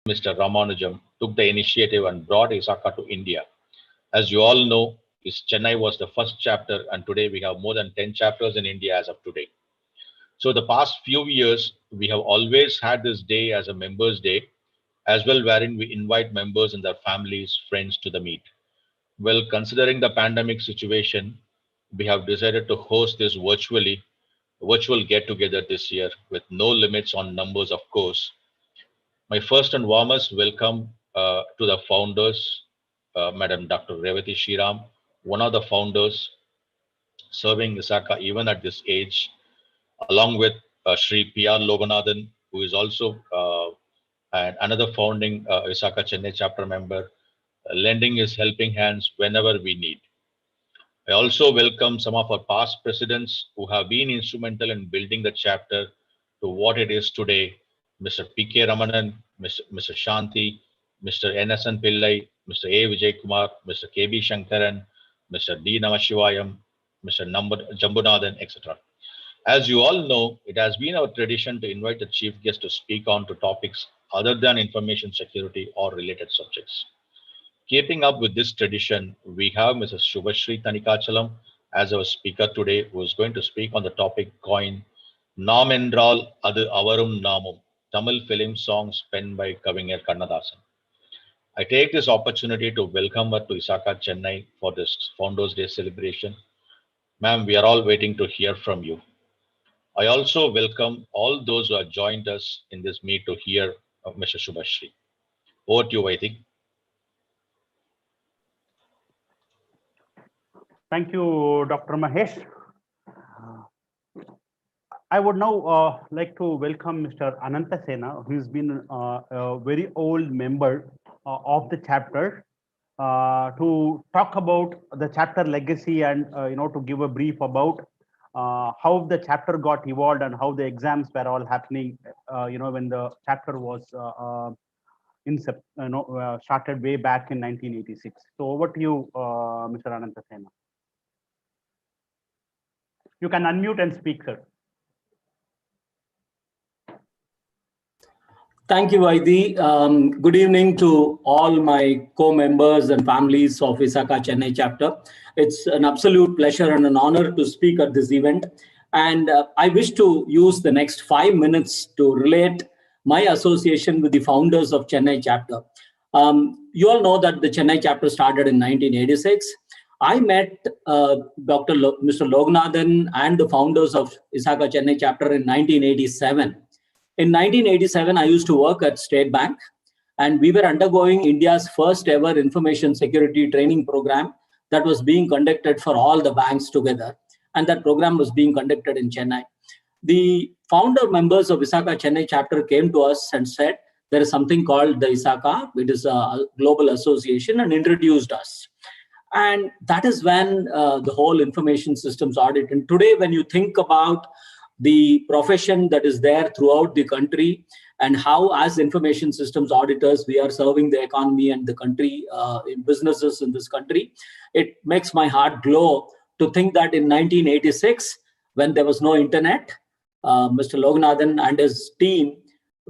Mr. Ramanujam took the initiative and brought ISACA to India. As you all know, Chennai was the first chapter, and today we have more than 10 chapters in India as of today. So the past few years, we have always had this day as a members' day, as well, wherein we invite members and their families, friends to the meet. Well, considering the pandemic situation, we have decided to host this virtual get together this year with no limits on numbers, of course. My first and warmest welcome to the founders, Madam Dr. Revati Shriram, one of the founders serving ISACA even at this age, along with Sri P.R. Loganathan, who is also and another founding ISACA Chennai chapter member, lending his helping hands whenever we need. I also welcome some of our past presidents who have been instrumental in building the chapter to what it is today. Mr. P.K. Ramanan, Mr. Shanti, Mr. N.S.N. Pillai, Mr. A. Vijay Kumar, Mr. K.B. Shankaran, Mr. D. Namashivayam, Mr. Jambunathan, etc. As you all know, it has been our tradition to invite the chief guest to speak on to topics other than information security or related subjects. Keeping up with this tradition, we have Mrs. Shubhashri Tanikachalam as our speaker today, who is going to speak on the topic coin Nam Endral Adu Avarum Namum, Tamil film songs penned by Kavinger Kannadasan. I take this opportunity to welcome her to ISACA Chennai for this Founders Day celebration. Ma'am, we are all waiting to hear from you. I also welcome all those who have joined us in this meet to hear of Mr. Shubhashri. Over to you, Vaidhi. Thank you, Dr. Mahesh. I would now like to welcome Mr. Ananta Sena, who has been a very old member of the chapter, to talk about the chapter legacy and to give a brief about how the chapter got evolved and how the exams were all happening. When the chapter was started way back in 1986. So over to you, Mr. Ananta Sena. You can unmute and speak, sir. Thank you, Vaidhi. Good evening to all my co-members and families of ISACA Chennai chapter. It's an absolute pleasure and an honor to speak at this event. And I wish to use the next 5 minutes to relate my association with the founders of Chennai chapter. You all know that the Chennai chapter started in 1986. I met Mr. Loganathan and the founders of ISACA Chennai chapter in 1987. In 1987, I used to work at State Bank, and we were undergoing India's first ever information security training program that was being conducted for all the banks together. And that program was being conducted in Chennai. The founder members of ISACA Chennai chapter came to us and said, there is something called the ISACA, it is a global association, and introduced us. And that is when the whole information systems audit. And today, when you think about the profession that is there throughout the country and how, as information systems auditors, we are serving the economy and the country in businesses in this country, it makes my heart glow to think that in 1986, when there was no internet, Mr. Loganathan and his team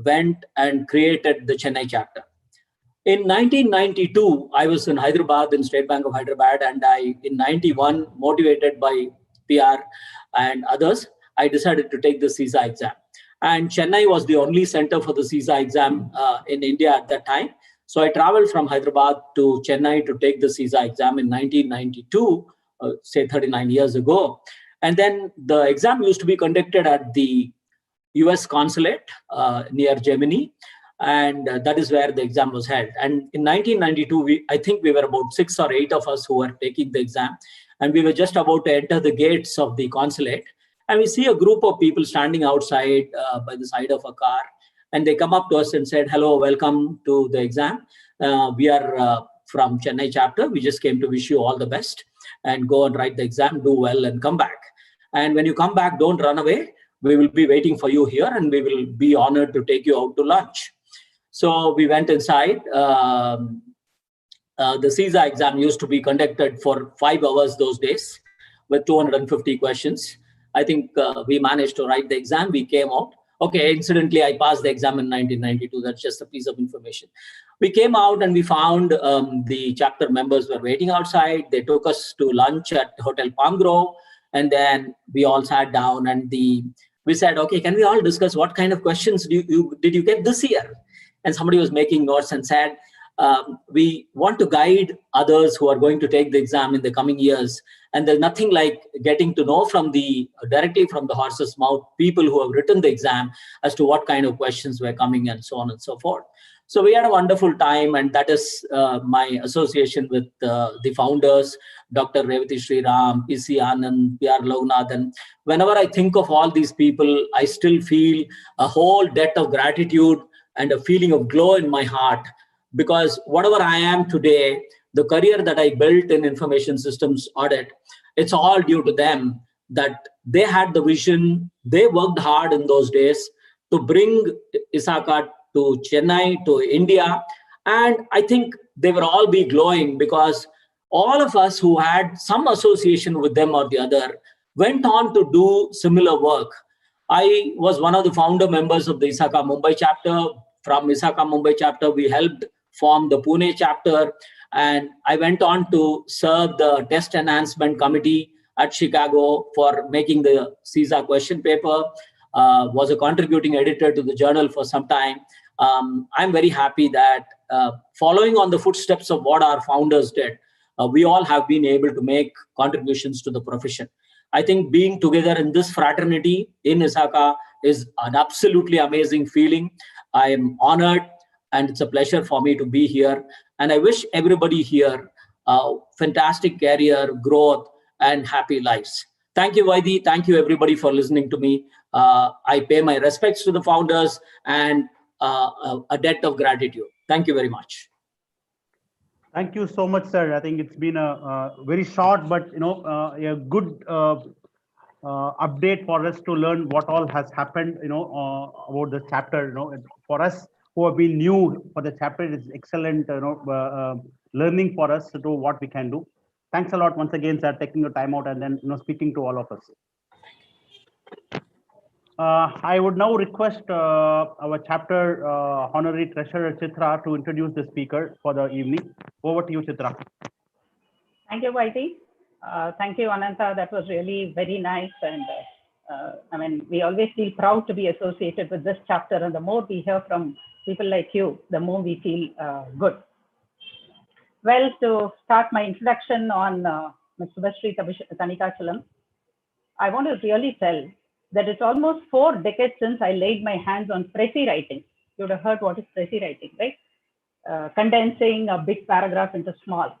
went and created the Chennai chapter. In 1992, I was in Hyderabad, in State Bank of Hyderabad, and in 91, motivated by PR and others, I decided to take the CISA exam. And Chennai was the only center for the CISA exam in India at that time. So I traveled from Hyderabad to Chennai to take the CISA exam in 1992, say 39 years ago. And then the exam used to be conducted at the US consulate near Gemini. And that is where the exam was held. And in 1992, I think we were about 6 or 8 of us who were taking the exam. And we were just about to enter the gates of the consulate. And we see a group of people standing outside by the side of a car. And they come up to us and said, hello, welcome to the exam. We are from Chennai chapter. We just came to wish you all the best. And go and write the exam, do well, and come back. And when you come back, don't run away. We will be waiting for you here, and we will be honored to take you out to lunch. So we went inside. The CISA exam used to be conducted for 5 hours those days with 250 questions. I think we managed to write the exam. We came out. Okay, incidentally, I passed the exam in 1992. That's just a piece of information. We came out and we found the chapter members were waiting outside. They took us to lunch at Hotel Palm Grove. And then we all sat down and we said, okay, can we all discuss what kind of questions did you get this year? And somebody was making notes and said, we want to guide others who are going to take the exam in the coming years. And there's nothing like getting to know directly from the horse's mouth, people who have written the exam as to what kind of questions were coming and so on and so forth. So we had a wonderful time, and that is my association with the founders, Dr. Revati Sriram, P.C. Anand, P.R. Logunathan. Whenever I think of all these people, I still feel a whole debt of gratitude and a feeling of glow in my heart, because whatever I am today, the career that I built in information systems audit, it's all due to them, that they had the vision. They worked hard in those days to bring ISACA to Chennai, to India. And I think they will all be glowing because all of us who had some association with them or the other went on to do similar work. I was one of the founder members of the ISACA Mumbai chapter. From ISACA Mumbai chapter, we helped form the Pune chapter. And I went on to serve the test enhancement committee at Chicago for making the CISA question paper, was a contributing editor to the journal for some time. I'm very happy that following on the footsteps of what our founders did, we all have been able to make contributions to the profession. I think being together in this fraternity in ISACA is an absolutely amazing feeling. I am honored, and it's a pleasure for me to be here. And I wish everybody here fantastic career, growth, and happy lives. Thank you, Vaidi. Thank you, everybody, for listening to me. I pay my respects to the founders and a debt of gratitude. Thank you very much. Thank you so much, sir. I think it's been a very short, but a good update for us to learn what all has happened. About the chapter. For us who have been new for the chapter, it's excellent. Learning for us to do what we can do. Thanks a lot once again, sir, taking your time out and then speaking to all of us. I would now request our chapter honorary treasurer Chitra to introduce the speaker for the evening. Over to you, Chitra. Thank you, Vaidi. Thank you, Ananta. That was really very nice. And I mean, we always feel proud to be associated with this chapter. And the more we hear from people like you, the more we feel good. Well, to start my introduction on Ms. Subhashree Thanikachalam, I want to really tell that it's almost 4 decades since I laid my hands on Prezi writing. You would have heard what is Prezi writing, right? Condensing a big paragraph into small.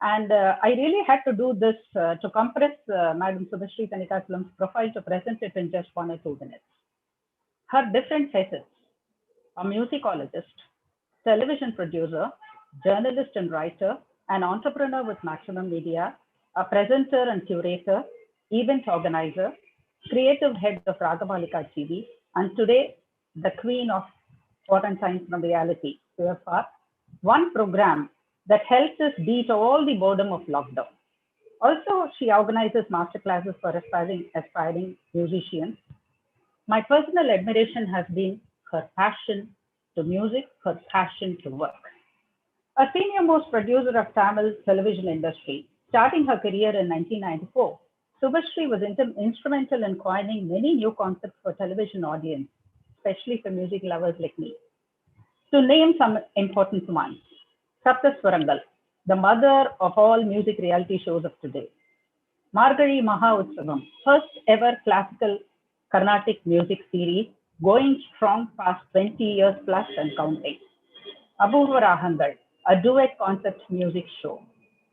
And I really had to do this to compress Madam Subhashree Thanikachalam's profile to present it in just 1 or 2 minutes. Her different facets: a musicologist, television producer, journalist and writer, an entrepreneur with Maximum Media, a presenter and curator, event organizer, creative head of Ragamalika TV, and today the queen of quarantine from reality, QFR, one program that helps us beat all the boredom of lockdown. Also, she organizes masterclasses for aspiring musicians. My personal admiration has been her passion to music, her passion to work. A senior most producer of Tamil television industry, starting her career in 1994, Subhashree was instrumental in coining many new concepts for television audience, especially for music lovers like me. To name some important ones: Saptaswarangal, the mother of all music reality shows of today; Margazhi Maha Utsavam, first ever classical Carnatic music series, going strong past 20 years plus and counting; Apurva Ragangal, a duet concept music show;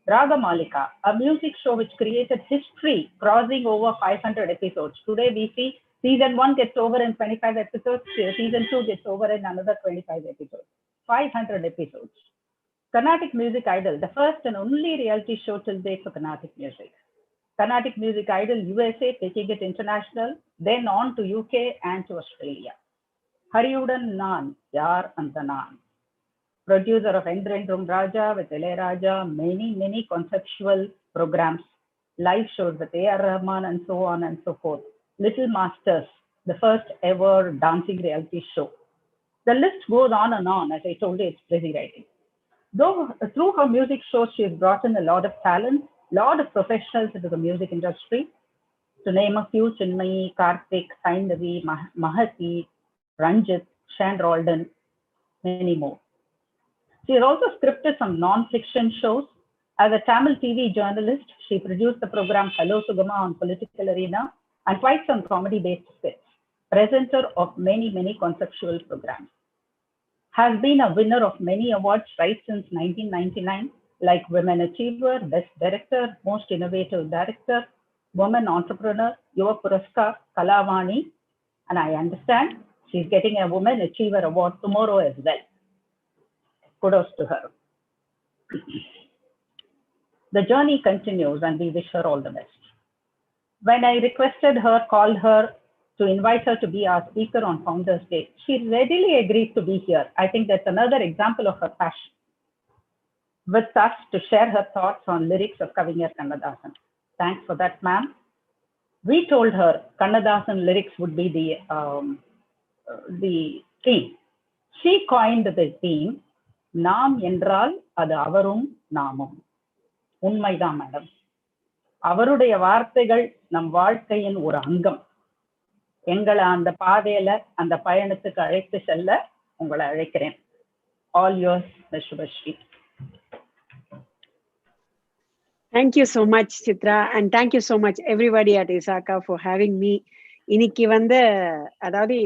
Ragamalika, a music show which created history, crossing over 500 episodes. Today we see season 1 gets over in 25 episodes, season 2 gets over in another 25 episodes. 500 episodes. Carnatic Music Idol, the first and only reality show till date for Carnatic music. Carnatic Music Idol USA, taking it international, then on to UK and to Australia. Hariyudan Naan, Yar Anta Naan. Producer of Endrendrum Raja with Ilayaraja, many conceptual programs, live shows with A.R. Rahman and so on and so forth. Little Masters, the first ever dancing reality show. The list goes on and on. As I told you, it's busy writing. Though through her music shows, she has brought in a lot of talent, a lot of professionals into the music industry. To name a few, Chinmayi, Karthik, Saindavi, Mahati, Ranjit, Shan Roldan, many more. She has also scripted some non-fiction shows. As a Tamil TV journalist, she produced the program Hello Sugama on Political Arena and quite some comedy-based skits. Presenter of many, many conceptual programs. Has been a winner of many awards right since 1999, like Women Achiever, Best Director, Most Innovative Director, Woman Entrepreneur, Yuva Puraskar, Kalavani, and I understand she's getting a Woman Achiever Award tomorrow as well. Kudos to her. The journey continues and we wish her all the best. When I requested her, called her to invite her to be our speaker on Founders Day, she readily agreed to be here. I think that's another example of her passion with us to share her thoughts on lyrics of Kavignar Kannadasan. Thanks for that, ma'am. We told her Kannadasan lyrics would be the theme. She coined the theme, Naam Endral Adu Avarum Naamum. Unmaidhaan, madam. அவருடைய வார்த்தைகள் நம் வாழ்க்கையின் ஒரு அங்கம். எங்களை அந்த பாதையில அந்த பயணத்துக்கு அழைத்து செல்ல உங்களை அழைக்கிறேன். All yours, Ms. Shubhashree. Thank you so much, Chitra, and thank you so much everybody at ISACA for having me. இன்னைக்கு அதாவது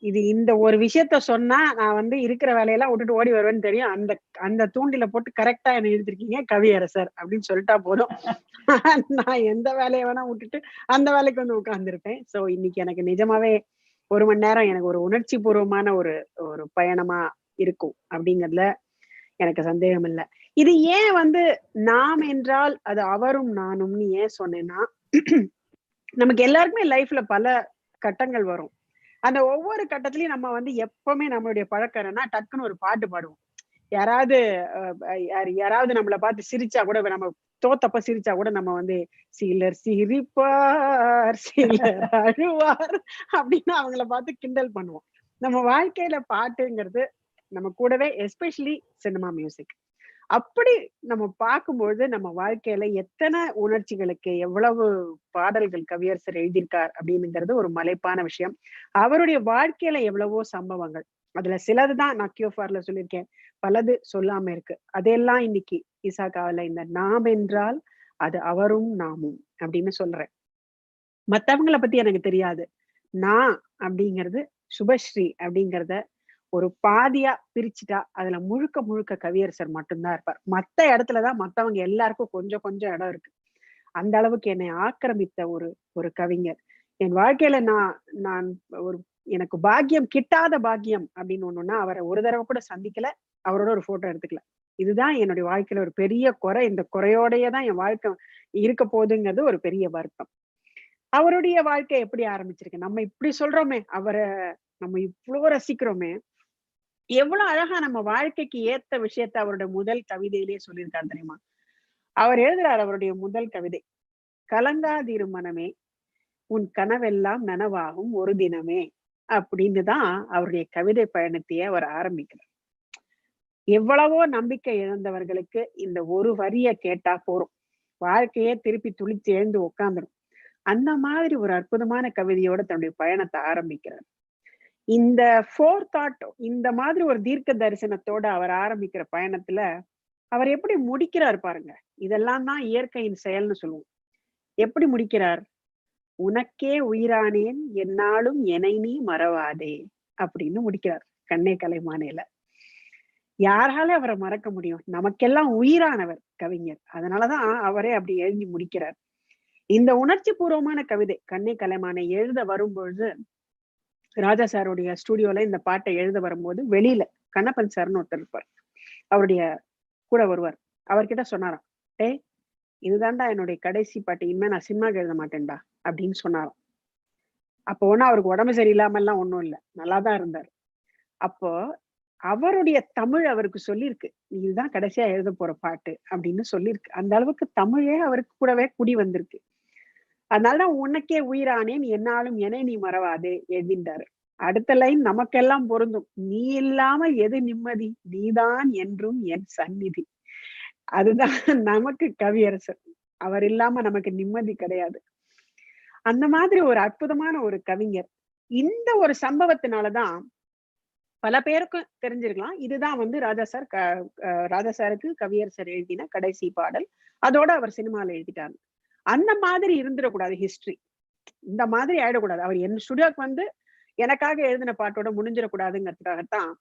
இது இந்த ஒரு விஷயத்த சொன்னா நான் இருக்கிற வேலையெல்லாம் விட்டுட்டு ஓடி வருவேன்னு தெரியும். அந்த தூண்டில போட்டு கரெக்டா என்ன எழுதிருக்கீங்க கவியரசர் அப்படின்னு சொல்லிட்டா போதும். நான் எந்த வேலையை வேணா விட்டுட்டு அந்த வேலைக்கு உட்கார்ந்துருப்பேன். சோ இன்னைக்கு எனக்கு நிஜமாவே 1 மணி நேரம் எனக்கு ஒரு உணர்ச்சி பூர்வமான ஒரு பயணமா இருக்கும் அப்படிங்கறதுல எனக்கு சந்தேகம் இல்லை. இது ஏன் நாம் என்றால் அது அவரும் நானும்னு ஏன் சொன்னேன்னா, நமக்கு எல்லாருக்குமே லைஃப்ல பல கட்டங்கள் வரும். அந்த ஒவ்வொரு கட்டத்திலயும் நம்ம எப்பவுமே நம்மளுடைய பழக்கம் என்னன்னா டக்குன்னு ஒரு பாட்டு பாடுவோம். யாராவது நம்மளை பார்த்து சிரிச்சா கூட, நம்ம தோத்தப்ப சிரிச்சா கூட நம்ம சிலர் சிரிப்பார் சிலர் அழுவார் அப்படின்னு அவங்கள பார்த்து கிண்டல் பண்ணுவோம். நம்ம வாழ்க்கையில பாட்டுங்கிறது நம்ம கூடவே, எஸ்பெஷலி சினிமா மியூசிக். அப்படி நம்ம பார்க்கும்பொழுது நம்ம வாழ்க்கையில எத்தனை உணர்ச்சிகளுக்கு எவ்வளவு பாடல்கள் கவியரசர் எழுதியிருக்கார் அப்படிங்கிறது ஒரு மலைப்பான விஷயம். அவருடைய வாழ்க்கையில எவ்வளவோ சம்பவங்கள், அதுல சிலதுதான் நான் கியூஃபார்ல சொல்லியிருக்கேன், பலது சொல்லாம இருக்கு. அதெல்லாம் இன்னைக்கு இசாகாவில இந்த நாம் என்றால் அது அவரும் நாமும் அப்படின்னு சொல்றேன். மத்தவங்களை பத்தி எனக்கு தெரியாது. நான் அப்படிங்கிறது சுபஸ்ரீ அப்படிங்கிறத ஒரு பாதியா பிரிச்சுட்டா அதுல முழுக்க முழுக்க கவியரசர் மட்டும்தான் இருப்பார். மத்த இடத்துலதான் மத்தவங்க எல்லாருக்கும் கொஞ்சம் கொஞ்சம் இடம் இருக்கு. அந்த அளவுக்கு என்னை ஆக்கிரமித்த ஒரு கவிஞர். என் வாழ்க்கையில நான் எனக்கு பாக்கியம், கிட்டாத பாக்கியம் அப்படின்னு ஒண்ணுன்னா அவரை ஒரு தடவை கூட சந்திக்கல, அவரோட ஒரு போட்டோ எடுத்துக்கல. இதுதான் என்னுடைய வாழ்க்கையில ஒரு பெரிய குறை. இந்த குறையோடையதான் என் வாழ்க்கை இருக்க போகுதுங்கிறது ஒரு பெரிய வருத்தம். அவருடைய வாழ்க்கை எப்படி ஆரம்பிச்சிருக்கு, நம்ம இப்படி சொல்றோமே, அவரை நம்ம இவ்வளவு ரசிக்கிறோமே, எவ்வளவு அழகா நம்ம வாழ்க்கைக்கு ஏத்த விஷயத்த அவருடைய முதல் கவிதையிலேயே சொல்லியிருக்காரு தெரியுமா? அவர் எழுதுறாரு அவருடைய முதல் கவிதை, கலங்காதிரு மனமே உன் கனவெல்லாம் நனவாகும் ஒரு தினமே அப்படின்னு தான் அவருடைய கவிதை பயணத்தையே அவர் ஆரம்பிக்கிறார். எவ்வளவோ நம்பிக்கை இழந்தவர்களுக்கு இந்த ஒரு வரிய கேட்டா போறோம், வாழ்க்கையே திருப்பி துளிச்சு எழுந்து உட்காந்துரும். அந்த மாதிரி ஒரு அற்புதமான கவிதையோட தன்னுடைய பயணத்தை ஆரம்பிக்கிறார். இந்த தாட், இந்த மாதிரி ஒரு தீர்க்க தரிசனத்தோட அவர் ஆரம்பிக்கிற பயணத்துல அவர் எப்படி முடிக்கிறார் பாருங்க. இதெல்லாம் தான் இயற்கையின் செயல்னு சொல்லுவோம். எப்படி முடிக்கிறார்? உனக்கே உயிரானேன் என்னாலும் என்னை நீ மறவாதே அப்படின்னு முடிக்கிறார் கண்ணே கலைமானேல. யாரால அவரை மறக்க முடியும்? நமக்கெல்லாம் உயிரானவர் கவிஞர். அதனாலதான் அவரே அப்படி எழுதி முடிக்கிறார். இந்த உணர்ச்சி பூர்வமான கவிதை கண்ணே கலைமானே எழுத வரும்பொழுது, ராஜா சாருடைய ஸ்டுடியோல இந்த பாட்டை எழுத வரும்போது வெளியில கண்ணப்பன் சார்னு ஒருத்தர் இருப்பார், அவருடைய கூட வருவார். அவர்கிட்ட சொன்னாராம், இதுதான்டா என்னுடைய கடைசி பாட்டு, இனிமே நான் சினிமாக்கு எழுத மாட்டேன்டா அப்படின்னு சொன்னாராம். அப்போ ஒன்னும் அவருக்கு உடம்பு சரியில்லாம எல்லாம் ஒண்ணும் இல்லை, நல்லாதான் இருந்தார். அப்போ அவருடைய தமிழ் அவருக்கு சொல்லியிருக்கு, இதுதான் கடைசியா எழுத போற பாட்டு அப்படின்னு சொல்லியிருக்கு. அந்த அளவுக்கு தமிழே அவருக்கு கூடவே குடி வந்திருக்கு. அதனாலதான் உனக்கே உயிரானேன் என்னாலும் என நீ மறவாதே எழுதின்றாரு. அடுத்த லைன் நமக்கெல்லாம் பொருந்தும். நீ இல்லாமல் எது நிம்மதி, நீதான் என்றும் என் சந்நிதி. அதுதான் நமக்கு கவியரசர். அவர் இல்லாம நமக்கு நிம்மதி கிடையாது. அந்த மாதிரி ஒரு அற்புதமான ஒரு கவிஞர். இந்த ஒரு சம்பவத்தினாலதான் பல பேருக்கும் தெரிஞ்சிருக்கலாம். இதுதான் ராஜா சார் ராஜா சாருக்கு கவியரசர் எழுதின கடைசி பாடல். அதோட அவர் சினிமால எழுதிட்டாரு. அந்த மாதிரி இருந்துடக்கூடாது ஹிஸ்டரி. இந்த மாதிரி ஆயிடக்கூடாது. அவர் என் ஸ்டுடியோக்கு எனக்காக எழுதின பாட்டோட முடிஞ்சிடக்கூடாதுங்கிறதுக்காகத்தான்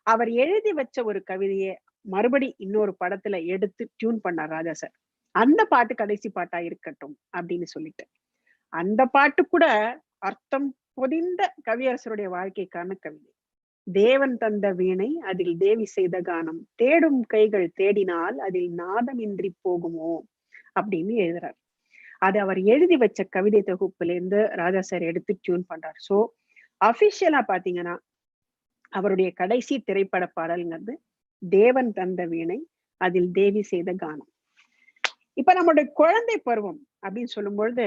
அவர் எழுதி வச்ச ஒரு கவிதையை மறுபடி இன்னொரு படத்துல எடுத்து டியூன் பண்ணார் ராஜா சார். அந்த பாட்டு கடைசி பாட்டா இருக்கட்டும் அப்படின்னு சொல்லிட்டு, அந்த பாட்டு கூட அர்த்தம் பொதிந்த கவியரசருடைய வாழ்க்கைக்கான கவிதை. தேவன் தந்த வீணை அதில் தேவி செய்த கானம், தேடும் கைகள் தேடினால் அதில் நாதமின்றி போகுமோ அப்படின்னு எழுதுறார். அது அவர் எழுதி வச்ச கவிதை தொகுப்புல இருந்து ராஜா சார் எடுத்து டியூன் பண்றார். சோ அபிஷியலா பாத்தீங்கன்னா அவருடைய கடைசி திரைப்பட பாடல்ங்கிறது தேவன் தந்த வீணை அதில் தேவி செய்த கானம். இப்ப நம்மளுடைய குழந்தை பருவம் அப்படின்னு சொல்லும் பொழுது,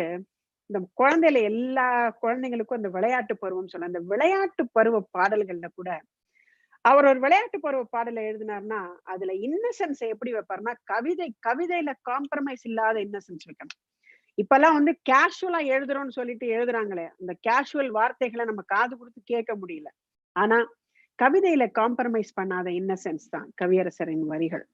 இந்த குழந்தையில எல்லா குழந்தைங்களுக்கும் அந்த விளையாட்டு பருவம் சொல்ல, அந்த விளையாட்டு பருவ பாடல்கள்ல கூட அவர் ஒரு விளையாட்டு பருவ பாடலை எழுதினார்னா அதுல இன்னசென்ஸ் எப்படி வைப்பாருன்னா, கவிதையில காம்ப்ரமைஸ் இல்லாத இன்னசென்ஸ் வைக்கணும். இப்பெல்லாம் கேஷுவலா எழுதுறோம்னு சொல்லிட்டு எழுதுறாங்களே, அந்த கேஷுவல் வார்த்தைகளை நம்ம காது கொடுத்து கேட்க முடியல. ஆனா கவிதையில காம்ப்ரமைஸ் பண்ணாத இன்னசென்ஸ் தான் கவியரசரின் வரிகள்.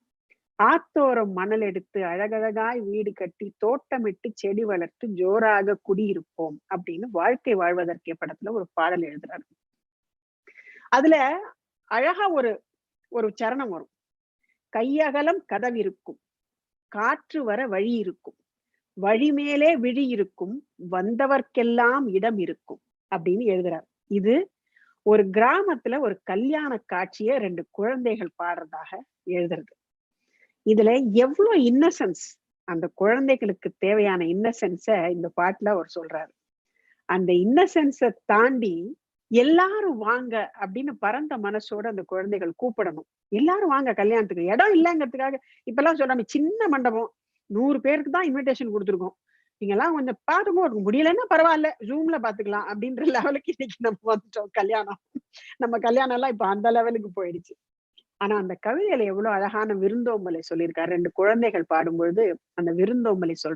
ஆத்தோரம் மணல் எடுத்து அழகழகாய் வீடு கட்டி தோட்டமிட்டு செடி வளர்த்து ஜோராக குடியிருப்போம் அப்படின்னு வாழ்க்கை வாழ்வதற்கே படத்துல ஒரு பாடல் எழுதுறாரு. அதுல அழகா ஒரு சரணம் வரும். கையகலம் கதவிருக்கும், காற்று வர வழி இருக்கும், வழி மேலே விழி இருக்கும், வந்தவர்க்கெல்லாம் இடம் இருக்கும் அப்படின்னு எழுதுறாரு. இது ஒரு கிராமத்துல ஒரு கல்யாண காட்சியை 2 குழந்தைகள் பாடுறதாக எழுதுறது. இதுல எவ்வளவு இன்னசென்ஸ், அந்த குழந்தைகளுக்கு தேவையான இன்னசென்ஸ இந்த பாட்டுல அவர் சொல்றாரு. அந்த இன்னசென்ஸை தாண்டி எல்லாரும் வாங்க அப்படின்னு பரந்த மனசோட அந்த குழந்தைகள் கூப்பிடணும். எல்லாரும் வாங்க கல்யாணத்துக்கு, இடம் இல்லைங்கிறதுக்காக இப்பெல்லாம் சொல்றாங்க சின்ன மண்டபம் 100 பேருக்கு தான் இன்விடேஷன் கொடுத்துருக்கோம், நீங்க எல்லாம் கொஞ்சம் பாருங்க, முடியலன்னா பரவாயில்ல ஜூம்ல பாத்துக்கலாம் அப்படின்ற லெவலுக்கு இன்னைக்கு நம்ம வந்துட்டோம். நம்ம கல்யாணம் எல்லாம் இப்ப அந்த லெவலுக்கு போயிடுச்சு. ஆனா அந்த கவிதையில எவ்வளவு அழகான விருந்தோம்பலை சொல்லியிருக்காரு. 2 குழந்தைகள் பாடும்பொழுது அந்த விருந்தோம்பலை சொல்ற